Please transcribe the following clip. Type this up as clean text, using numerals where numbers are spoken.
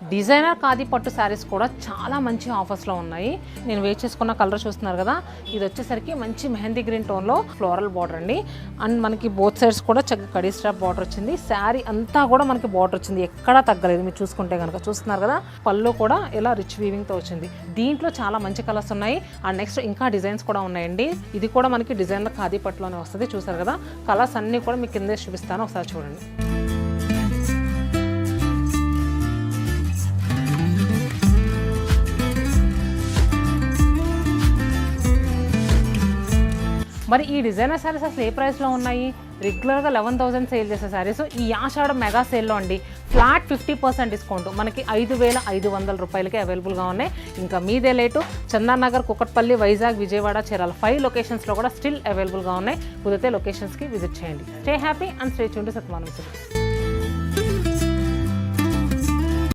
Designer khadi పట్టు శారీస్ కూడా చాలా మంచి ఆఫర్స్లో ఉన్నాయి. నేను వేర్ చేసుకున్న కలర్ చూస్తున్నారు కదా, ఇది వచ్చేసరికి మంచి మెహందీ గ్రీన్ టోన్లో ఫ్లోరల్ బార్డర్ అండి. అండ్ మనకి బోత్ సైడ్స్ కూడా చక్కగా కడీ స్ట్రాప్ బార్డర్ వచ్చింది. శారీ అంతా కూడా మనకి బార్డర్ వచ్చింది, ఎక్కడా తగ్గలేదు. మీరు చూసుకుంటే కనుక చూస్తున్నారు కదా, పళ్ళు కూడా ఇలా రిచ్ వీవింగ్తో వచ్చింది. దీంట్లో చాలా మంచి కలర్స్ ఉన్నాయి. అండ్ నెక్స్ట్ ఇంకా డిజైన్స్ కూడా ఉన్నాయండి. ఇది కూడా మనకి డిజైనర్ ఖాదీ పట్టులోనే వస్తుంది. చూసారు కదా, కలర్స్ అన్నీ కూడా మీకు కింద చూపిస్తాను, ఒకసారి చూడండి. మరి ఈ డిజైనర్ శారీస్ అసలు ఏ ప్రైస్లో ఉన్నాయి? రెగ్యులర్గా 11,000 సేల్ చేసే శారీస్ ఈ ఆషాఢం మెగా సేల్లో అండి ఫ్లాట్ 50% డిస్కౌంట్ మనకి 5,500 రూపాయలకి అవైలబుల్గా ఉన్నాయి. ఇంకా మీదే లేటు, చందానగర్, కుకట్పల్లి, వైజాగ్, విజయవాడ, చీరాల 5 లొకేషన్స్లో కూడా స్టిల్ అవైలబుల్గా ఉన్నాయి. కుదిరితే లొకేషన్స్కి విజిట్ చేయండి. Stay happy and stay tuned to Satyamanam silks.